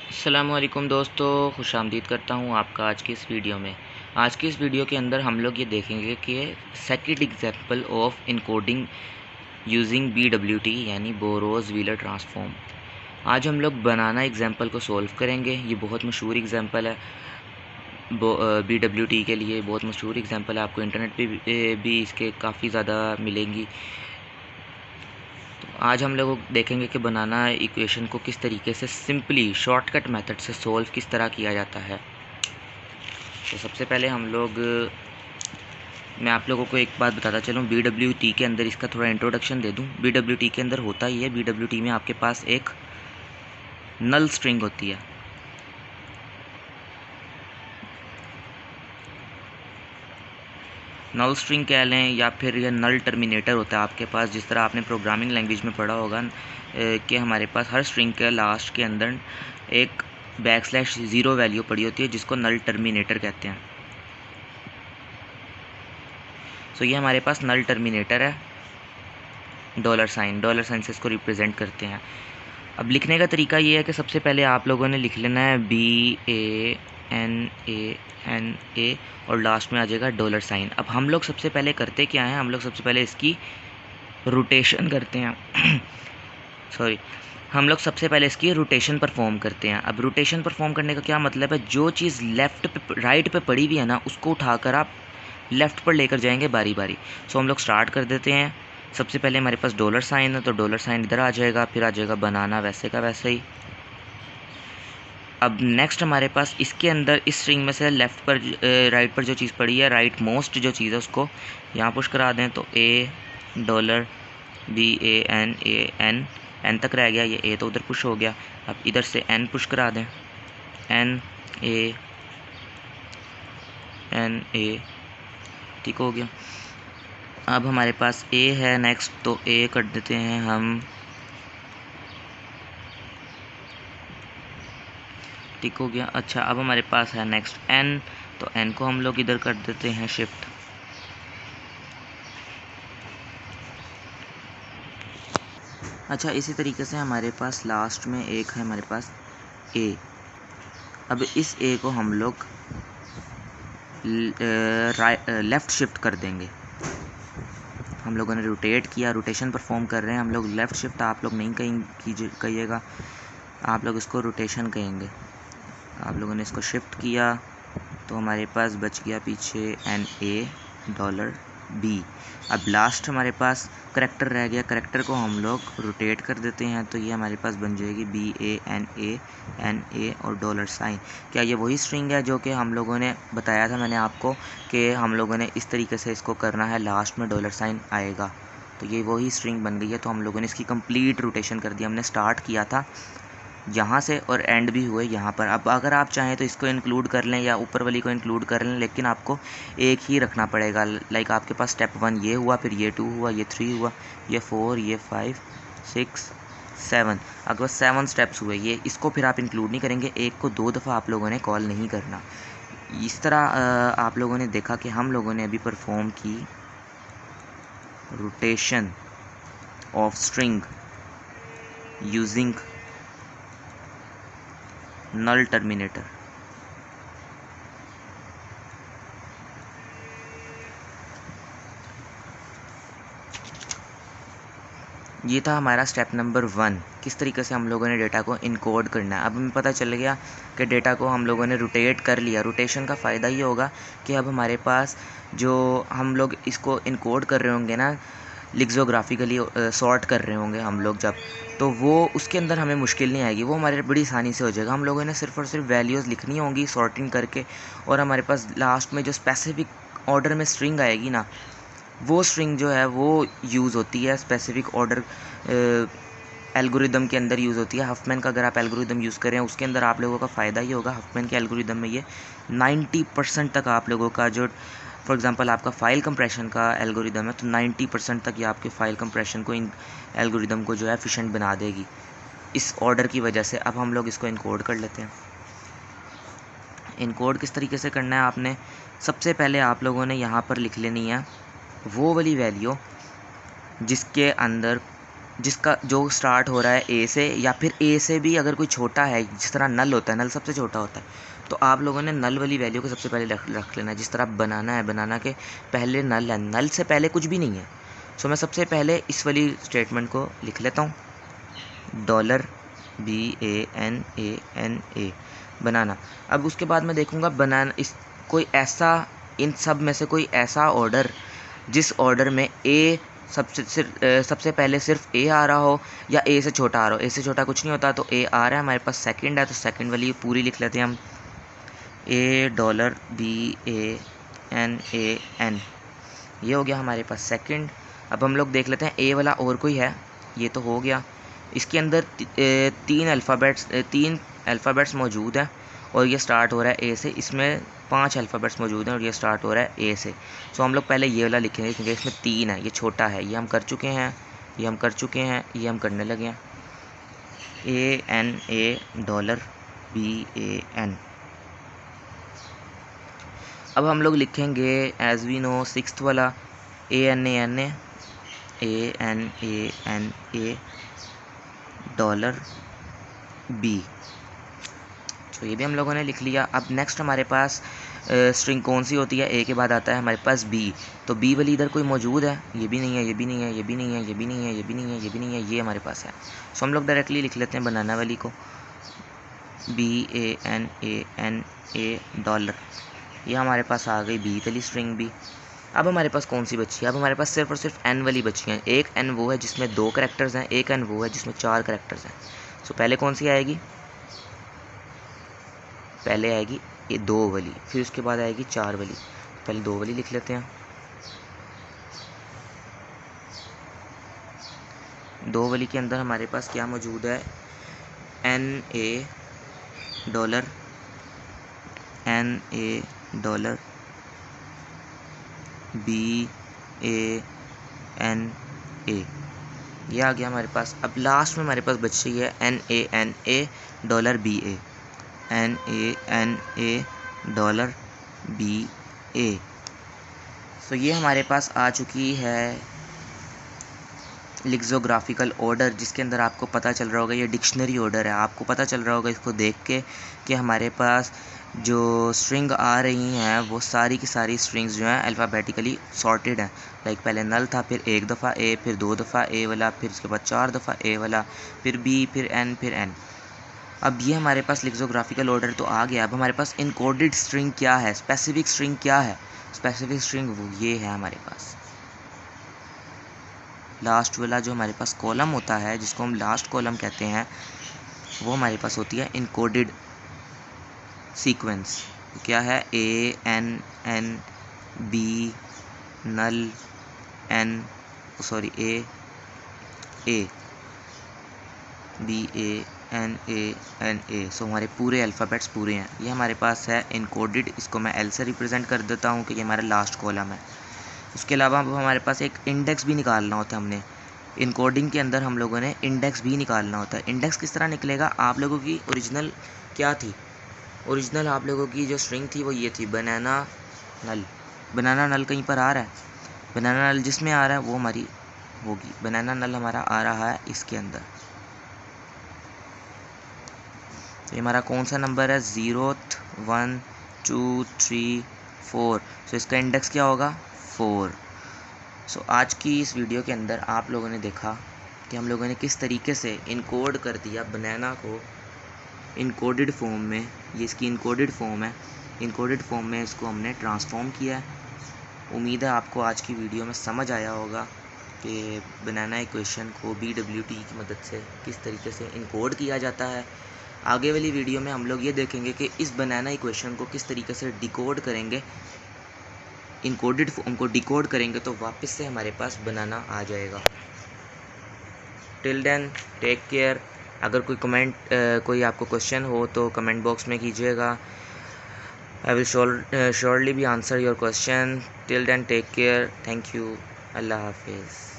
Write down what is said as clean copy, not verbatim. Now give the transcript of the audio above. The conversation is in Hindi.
अस्सलामुअलैकुम दोस्तों, खुशामदीद करता हूँ आपका आज की इस वीडियो में। आज की इस वीडियो के अंदर हम लोग ये देखेंगे कि second example of encoding using BWT यानी बोरोज व्हीलर ट्रांसफॉर्म। आज हम लोग बनाना एग्जांपल को सॉल्व करेंगे। ये बहुत मशहूर एग्जांपल है, BWT के लिए बहुत मशहूर एग्जांपल है। आपको इंटरनेट पे भी इसके काफ़ी ज़्यादा मिलेंगी। आज हम लोग देखेंगे कि बनाना इक्वेशन को किस तरीके से सिंपली शॉर्टकट मेथड से सॉल्व किस तरह किया जाता है। तो सबसे पहले मैं आप लोगों को एक बात बताता चलूँ। BWT के अंदर इसका थोड़ा इंट्रोडक्शन दे दूँ। BWT के अंदर होता ही है, BWT में आपके पास एक नल स्ट्रिंग होती है। नल स्ट्रिंग कह लें या फिर यह नल टर्मिनेटर होता है आपके पास। जिस तरह आपने प्रोग्रामिंग लैंग्वेज में पढ़ा होगा कि हमारे पास हर स्ट्रिंग के लास्ट के अंदर एक /0 वैल्यू पड़ी होती है जिसको नल टर्मिनेटर कहते हैं। सो ये हमारे पास नल टर्मिनेटर है। डॉलर साइन से इसको रिप्रेजेंट करते हैं। अब लिखने का तरीका ये है कि सबसे पहले आप लोगों ने लिख लेना है BANANA और लास्ट में आ जाएगा डॉलर साइन। अब हम लोग सबसे पहले करते क्या है, हम लोग सबसे पहले इसकी रोटेशन करते हैं सॉरी हम लोग सबसे पहले इसकी रोटेशन परफॉर्म करते हैं। अब रोटेशन परफॉर्म करने का क्या मतलब है, जो चीज़ लेफ़्ट पे राइट पे पड़ी हुई है ना, उसको उठाकर आप लेफ़्ट पर लेकर जाएंगे बारी बारी। सो हम लोग स्टार्ट कर देते हैं। सबसे पहले हमारे पास डॉलर साइन है, तो डॉलर साइन इधर आ जाएगा, फिर आ जाएगा बनाना वैसे का वैसे ही। अब नेक्स्ट हमारे पास इसके अंदर इस स्ट्रिंग में से लेफ़्ट पर राइट पर जो चीज़ पड़ी है, राइट मोस्ट जो चीज़ है उसको यहाँ पुश करा दें। तो $, BANAN एन तक रह गया, ये ए तो उधर पुश हो गया। अब इधर से एन पुश करा दें, NA ठीक हो गया। अब हमारे पास ए है नेक्स्ट, तो ए कर देते हैं हम, ठीक हो गया। अच्छा, अब हमारे पास है नेक्स्ट एन, तो एन को हम लोग इधर कर देते हैं शिफ्ट। अच्छा, इसी तरीके से हमारे पास लास्ट में एक है हमारे पास ए। अब इस ए को हम लोग लेफ़्ट शिफ्ट कर देंगे। हम लोगों ने रोटेट किया, रोटेशन परफॉर्म कर रहे हैं हम लोग। लेफ़्ट शिफ्ट आप लोग नहीं कहिएगा, आप लोग इसको रोटेशन कहेंगे। आप लोगों ने इसको शिफ्ट किया तो हमारे पास बच गया पीछे $NA अब लास्ट हमारे पास करैक्टर रह गया, करैक्टर को हम लोग रोटेट कर देते हैं, तो ये हमारे पास बन जाएगी BANANA और डॉलर साइन। क्या ये वही स्ट्रिंग है जो कि हम लोगों ने बताया था मैंने आपको कि हम लोगों ने इस तरीके से इसको करना है, लास्ट में डॉलर साइन आएगा। तो ये वही स्ट्रिंग बन गई है। तो हम लोगों ने इसकी कंप्लीट रोटेशन कर दिया। हमने स्टार्ट किया था यहाँ से और एंड भी हुए यहाँ पर। अब अगर आप चाहें तो इसको इंक्लूड कर लें या ऊपर वाली को इंक्लूड कर लें, लेकिन आपको एक ही रखना पड़ेगा। लाइक आपके पास स्टेप 1 ये हुआ, फिर ये 2 हुआ, ये 3 हुआ, ये 4, ये 5, 6, 7। आपके पास 7 स्टेप्स हुए। ये इसको फिर आप इंक्लूड नहीं करेंगे, एक को 2 दफ़ा आप लोगों ने कॉल नहीं करना। इस तरह आप लोगों ने देखा कि हम लोगों ने अभी परफॉर्म की rotation of string using null terminator. ये था हमारा स्टेप नंबर 1, किस तरीके से हम लोगों ने डेटा को इनकोड करना है। अब हमें पता चल गया कि डेटा को हम लोगों ने रोटेट कर लिया। रोटेशन का फ़ायदा ये होगा कि अब हमारे पास जो हम लोग इसको इनकोड कर रहे होंगे ना, लिक्सोग्राफिकली सॉर्ट कर रहे होंगे हम लोग जब, तो वो उसके अंदर हमें मुश्किल नहीं आएगी, वो हमारे बड़ी आसानी से हो जाएगा। हम लोगों ने सिर्फ और सिर्फ वैल्यूज़ लिखनी होंगी सॉर्टिंग करके, और हमारे पास लास्ट में जो स्पेसिफिक ऑर्डर में स्ट्रिंग आएगी ना, वो स्ट्रिंग जो है वो यूज़ होती है स्पेसिफिक ऑर्डर एल्गोरिदम के अंदर यूज़ होती है। हफमैन का अगर आप एल्गोरिदम यूज़ करें उसके अंदर आप लोगों का फ़ायदा ही होगा। हफमैन के एल्गोरिदम में ये 90% तक आप लोगों का जो, फॉर एग्जांपल आपका फ़ाइल कंप्रेशन का एल्गोरिदम है, तो 90% तक ये आपके फ़ाइल कंप्रेशन को इन एल्गोरिदम को जो है एफिशिएंट बना देगी इस ऑर्डर की वजह से। अब हम लोग इसको इनकोड कर लेते हैं। इनकोड किस तरीके से करना है, आपने सबसे पहले आप लोगों ने यहाँ पर लिख लेनी है वो वाली वैल्यू जिसके अंदर जिसका जो स्टार्ट हो रहा है ए से, या फिर ए से भी अगर कोई छोटा है, जिस तरह नल होता है, नल सबसे छोटा होता है, तो आप लोगों ने नल वाली वैल्यू को सबसे पहले रख लेना है। जिस तरह बनाना है, बनाना के पहले नल है, नल से पहले कुछ भी नहीं है। सो मैं सबसे पहले इस वाली स्टेटमेंट को लिख लेता हूँ, $BANANA बनाना। अब उसके बाद मैं देखूँगा बनाना इस कोई ऐसा, इन सब में से कोई ऐसा ऑर्डर जिस ऑर्डर में ए सबसे पहले सिर्फ ए आ रहा हो या ए से छोटा आ रहा हो। ए से छोटा कुछ नहीं होता, तो ए आ रहा है हमारे पास, सेकंड है तो सेकंड वाली पूरी लिख लेते हैं हम, $BANAN, ये हो गया हमारे पास सेकंड। अब हम लोग देख लेते हैं ए वाला और कोई है, ये तो हो गया। इसके अंदर तीन अल्फ़ाबेट्स मौजूद हैं और ये स्टार्ट हो रहा है ए से। इसमें 5 अल्फ़ाबेट्स मौजूद हैं और ये स्टार्ट हो रहा है ए से। सो हम लोग पहले ये वाला लिखेंगे क्योंकि इसमें 3 है, ये छोटा है, ये हम कर चुके हैं, ये हम कर चुके हैं, ये हम करने लगे हैं। $ANA अब हम लोग लिखेंगे एज वी नो 6th वाला $ANA $B। तो ये भी हम लोगों ने लिख लिया। अब नेक्स्ट हमारे पास स्ट्रिंग कौन सी होती है, ए के बाद आता है हमारे पास बी। तो बी वाली इधर कोई मौजूद है, ये भी नहीं है, ये भी नहीं है, ये भी नहीं है, ये भी नहीं है, ये भी नहीं है, ये भी नहीं है, ये हमारे पास है। सो हम लोग डायरेक्टली लिख लेते हैं बनाना वाली को, $BANANA, ये हमारे पास आ गई बी वाली स्ट्रिंग भी। अब हमारे पास कौन सी बची है, अब हमारे पास सिर्फ और सिर्फ एन वाली बची है। एक एन वो है जिसमें 2 करैक्टर्स हैं, एक एन वो है जिसमें 4 करैक्टर्स हैं। सो पहले कौन सी आएगी, पहले आएगी ये 2 वाली, फिर उसके बाद आएगी 4 वाली। पहले 2 वाली लिख लेते हैं। 2 वाली के अंदर हमारे पास क्या मौजूद है, $NA $BANA, ये आ गया हमारे पास। अब लास्ट में हमारे पास बच रही है $NANA $BA, $NANA $BA। सो ये हमारे पास आ चुकी है लिक्सोग्राफिकल ऑर्डर, जिसके अंदर आपको पता चल रहा होगा ये डिक्शनरी ऑर्डर है। आपको पता चल रहा होगा इसको देख के कि हमारे पास जो स्ट्रिंग आ रही हैं वो सारी की सारी स्ट्रिंग्स जो हैं अल्फ़ाबेटिकली सॉर्टेड हैं। लाइक पहले नल था, फिर एक दफ़ा ए, फिर 2 दफ़ा ए वाला, फिर उसके बाद 4 दफ़ा ए वाला, फिर बी, फिर एन, फिर एन। अब ये हमारे पास लिक्सोग्राफिकल ऑर्डर तो आ गया। अब हमारे पास इनकोडेड स्ट्रिंग क्या है, स्पेसिफिक स्ट्रिंग क्या है, स्पेसिफिक स्ट्रिंग वो ये है हमारे पास। लास्ट वाला जो हमारे पास कॉलम होता है, जिसको हम लास्ट कॉलम कहते हैं, वो हमारे पास होती है इनकोडेड सीक्वेंस। क्या है, ANN B null N sorry A BANANA। So हमारे पूरे अल्फ़ाबेट्स पूरे हैं, ये हमारे पास है इनकोडेड। इसको मैं L से रिप्रेजेंट कर देता हूँ कि ये हमारा लास्ट कॉलम है। उसके अलावा अब हमारे पास एक इंडेक्स भी निकालना होता है। हमने इनकोडिंग के अंदर हम लोगों ने इंडेक्स भी निकालना होता है। इंडेक्स किस तरह निकलेगा, आप लोगों की ओरिजिनल क्या थी, ओरिजिनल आप लोगों की जो स्ट्रिंग थी वो ये थी, बनाना नल। बनाना नल कहीं पर आ रहा है, बनाना नल जिसमें आ रहा है वो हमारी होगी। बनाना नल हमारा आ रहा है इसके अंदर। तो ये हमारा कौन सा नंबर है, 0th 1 2 3 4। सो इसका इंडेक्स क्या होगा, 4। सो आज की इस वीडियो के अंदर आप लोगों ने देखा कि हम लोगों ने किस तरीके से इनकोड कर दिया बनाना को इनकोडेड फॉर्म में। ये इसकी इनकोडेड फॉर्म है, इनकोडेड फॉर्म में इसको हमने ट्रांसफॉर्म किया है। उम्मीद है आपको आज की वीडियो में समझ आया होगा कि बनाना इक्वेशन को BWT की मदद से किस तरीके से इनकोड किया जाता है। आगे वाली वीडियो में हम लोग ये देखेंगे कि इस बनाना इक्वेशन को किस तरीके से डिकोड करेंगे, इनकोडेड फॉर्म को डिकोड करेंगे तो वापस से हमारे पास बनाना आ जाएगा। Till then take care. अगर कोई आपको क्वेश्चन हो तो कमेंट बॉक्स में कीजिएगा। I will surely be answer your question. Till then take care, thank you, अल्लाह हाफिज़।